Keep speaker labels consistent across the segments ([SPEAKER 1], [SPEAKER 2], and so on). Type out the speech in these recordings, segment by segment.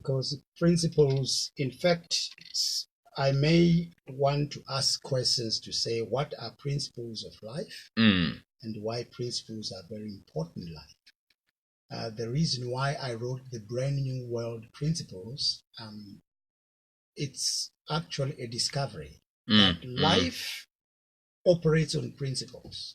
[SPEAKER 1] because principles, in fact, I may want to ask questions to say what are principles of life and why principles are very important in life. The reason why I wrote the Brand New World Principles, it's actually a discovery that life operates on principles.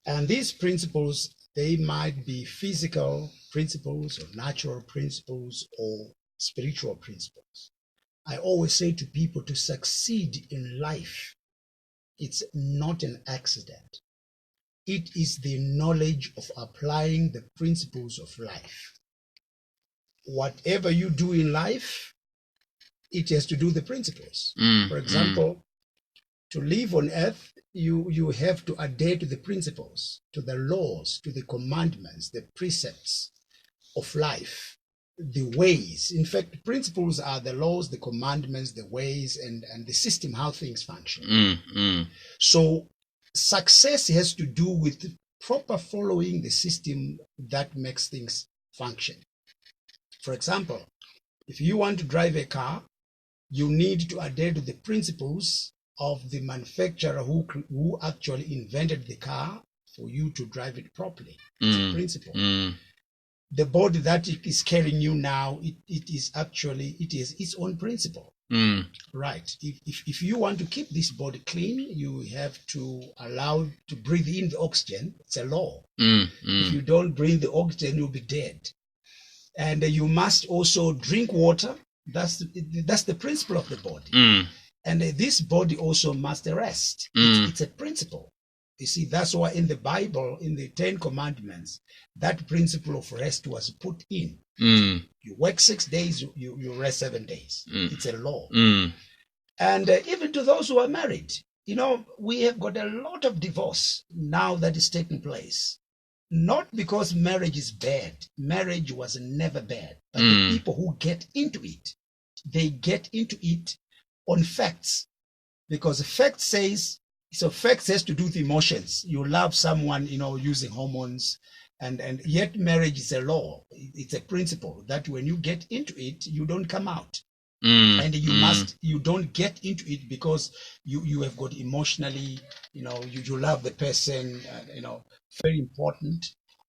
[SPEAKER 1] And these principles, they might be physical principles or natural principles or spiritual principles. I always say to people, to succeed in life, it's not an accident. It is the knowledge of applying the principles of life. Whatever you do in life, it has to do the principles. For example, to live on earth, you have to adhere to the principles, to the laws, to the commandments, the precepts of life, the ways. In fact, principles are the laws, the commandments, the ways, and the system, how things function. So success has to do with proper following the system that makes things function. For example, if you want to drive a car, you need to adhere to the principles of the manufacturer who actually invented the car for you to drive it properly. It's a principle. The body that is carrying you now, it is its own principle. Right. If you want to keep this body clean, you have to allow to breathe in the oxygen. It's a law. If you don't breathe the oxygen, you'll be dead. And you must also drink water. That's the principle of the body. And this body also must rest. It's a principle. You see, that's why in the Bible, in the 10 Commandments, that principle of rest was put in. You work 6 days, you rest 7 days. It's a law. And even to those who are married, you know, we have got a lot of divorce now that is taking place. Not because marriage is bad. Marriage was never bad. But the people who get into it, they get into it on facts, because fact says, so facts has to do with emotions. You love someone, you know, using hormones, and yet marriage is a law. It's a principle that when you get into it, you don't come out. And you don't get into it because you have got emotionally, you know, you love the person, you know, very important.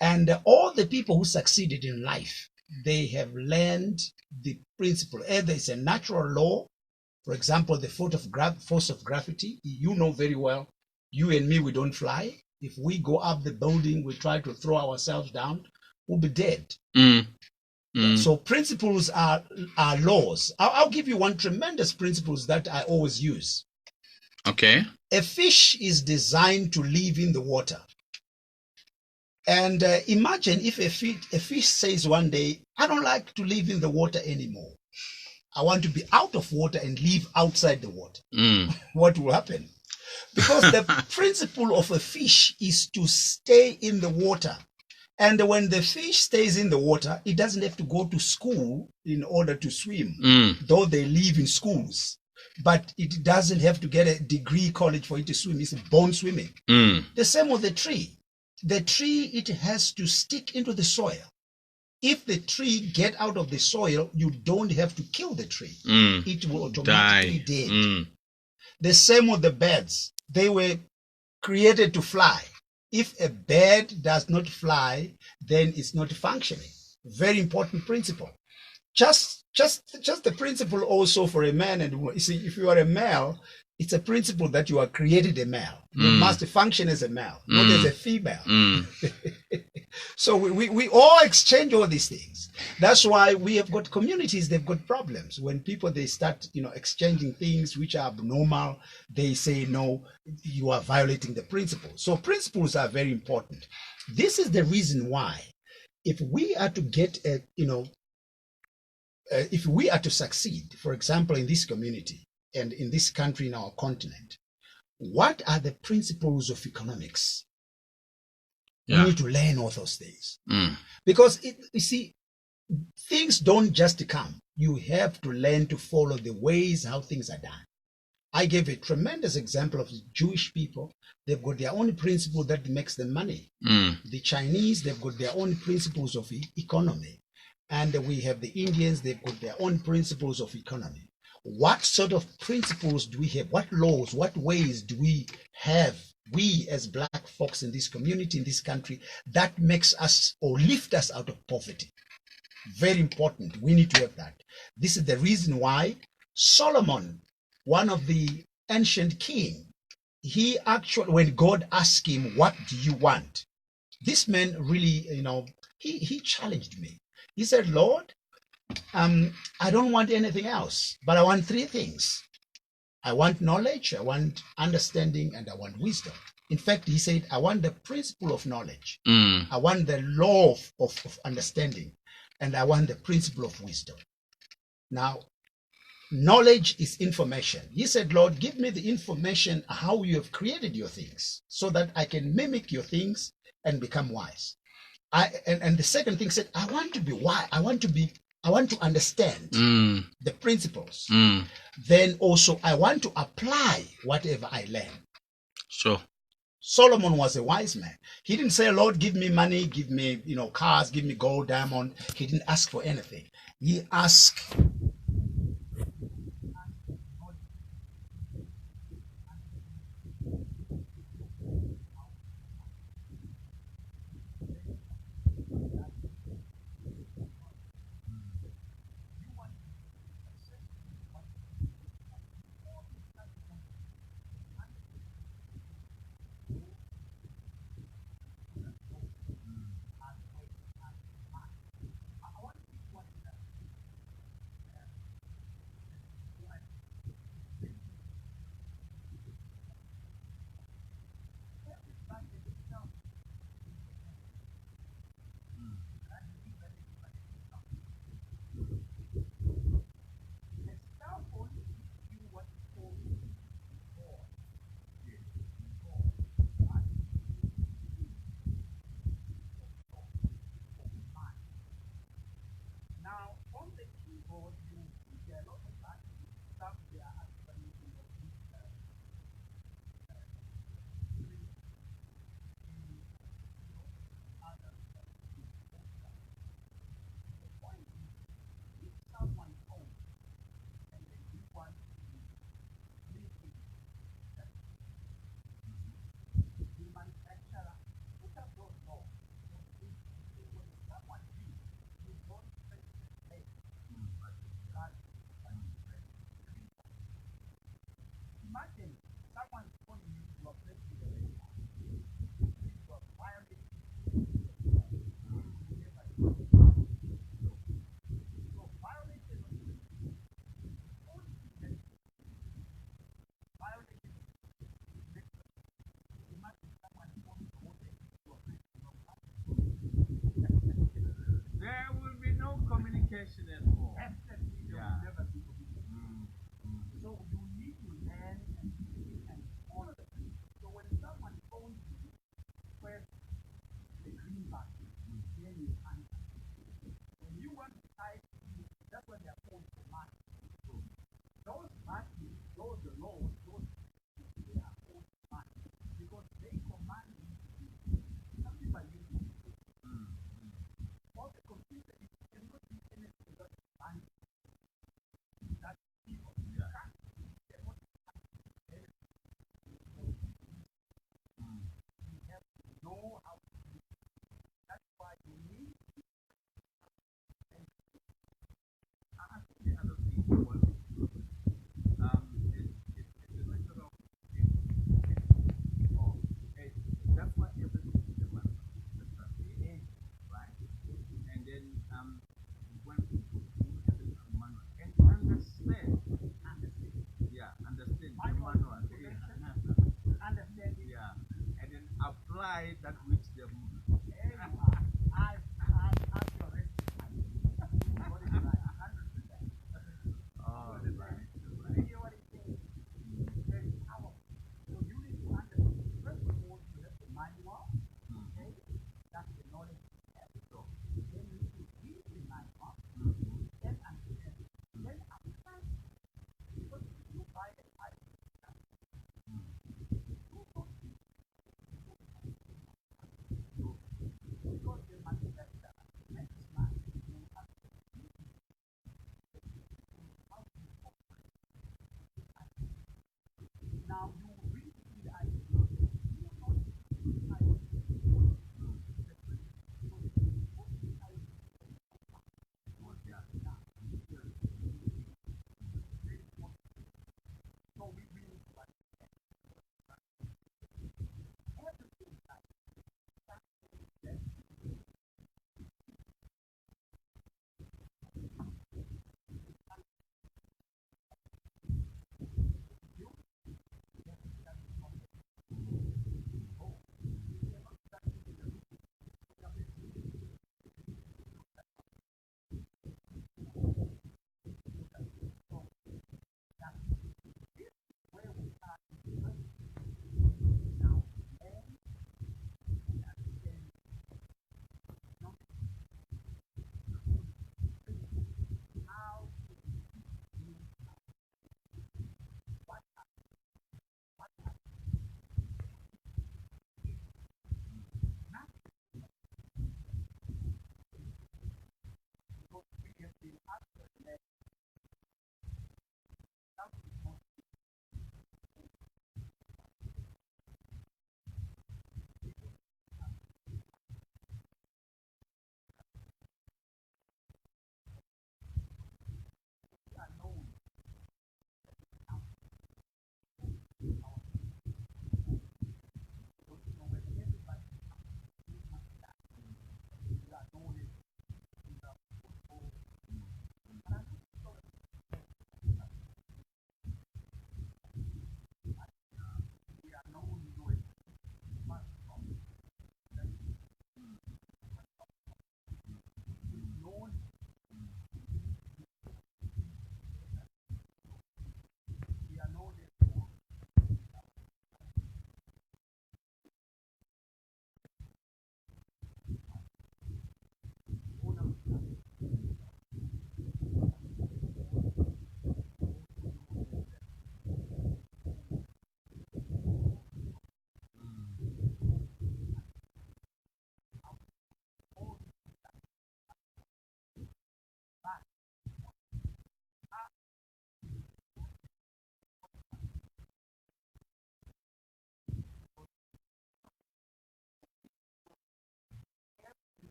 [SPEAKER 1] And all the people who succeeded in life, they have learned the principle. Either it's a natural law. For example, the force of gravity, you know very well, you and me, we don't fly. If we go up the building, we try to throw ourselves down, we'll be dead. So principles are laws. I'll give you one tremendous principles that I always use.
[SPEAKER 2] Okay.
[SPEAKER 1] A fish is designed to live in the water. And imagine if a fish says one day, I don't like to live in the water anymore. I want to be out of water and live outside the water. What will happen? Because the principle of a fish is to stay in the water. And when the fish stays in the water, it doesn't have to go to school in order to swim, though they live in schools. But it doesn't have to get a degree college for it to swim. It's born swimming. The same with the tree. The tree, it has to stick into the soil. If the tree get out of the soil, you don't have to kill the tree. It will automatically die. The same with the birds. They were created to fly. If a bird does not fly, then it's not functioning. Very important principle. Just the principle also for a man and woman. You see, if you are a male, it's a principle that you are created a male. You must function as a male, not as a female. So we all exchange all these things. That's why we have got communities, they've got problems. When people, they start, you know, exchanging things which are abnormal, they say, no, you are violating the principles. So principles are very important. This is the reason why, if we are to get, if we are to succeed, for example, in this community and in this country, in our continent, what are the principles of economics? We need to learn all those things. Because, you see, things don't just come. You have to learn to follow the ways how things are done. I gave a tremendous example of the Jewish people. They've got their own principle that makes them money. The Chinese, they've got their own principles of economy. and we have the Indians, they've got their own principles of economy. What sort of principles do we have? What laws, what ways do we have, we as black folks in this community, in this country, that makes us or lift us out of poverty? Very important. We need to have that. This is the reason why Solomon, one of the ancient king, he actually, when God asked him, what do you want? This man really, he challenged me. He said, Lord, I don't want anything else, but I want three things. I want knowledge, I want understanding, and I want wisdom. In fact, he said, I want the principle of knowledge. I want the law of understanding, and I want the principle of wisdom. Now, knowledge is information. He said, Lord, give me the information how you have created your things so that I can mimic your things and become wise. And the second thing said, I want to be wise. I want to understand the principles. Then also I want to apply whatever I learn.
[SPEAKER 2] Sure.
[SPEAKER 1] Solomon was a wise man. He didn't say, Lord, give me money, give me, cars, give me gold, diamond. He didn't ask for anything. He asked.
[SPEAKER 3] Communication at all. Yeah.
[SPEAKER 1] So you need to learn and follow the people. So when someone phones you, press the green button, then you answer. When you want to type, that's what they are called for marking. Those markings, those laws, those they are called markings because they command you to do something by you. All the computer is cannot do anything without money. That people cannot you have to know how to do it. That's why you need
[SPEAKER 3] I think the other thing was,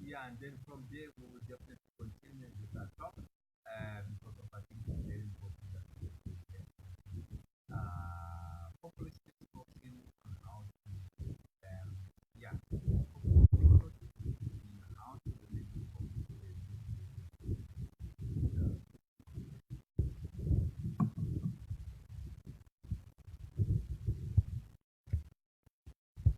[SPEAKER 3] Yeah, and then from there we will definitely